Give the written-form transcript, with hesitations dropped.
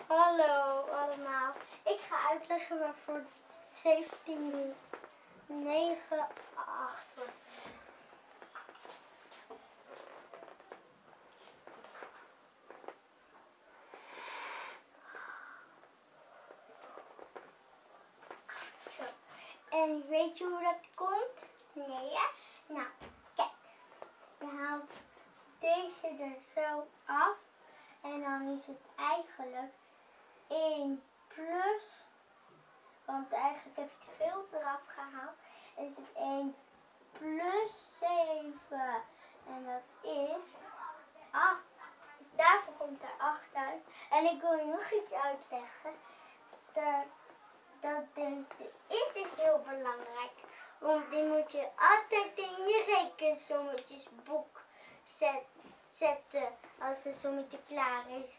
Hallo allemaal. Ik ga uitleggen waarvoor 17 9 8 wordt. Zo. En weet je hoe dat komt? Nee, hè? Nou, kijk. Je haalt deze er zo af. En dan is het eigenlijk 1 plus, want eigenlijk heb je te veel eraf gehaald. En is het 1 plus 7 en dat is 8. Dus daarvoor komt er 8 uit. En ik wil je nog iets uitleggen. Dat deze is het heel belangrijk. Want die moet je altijd in je rekensommetjesboek zetten als het sommetje klaar is.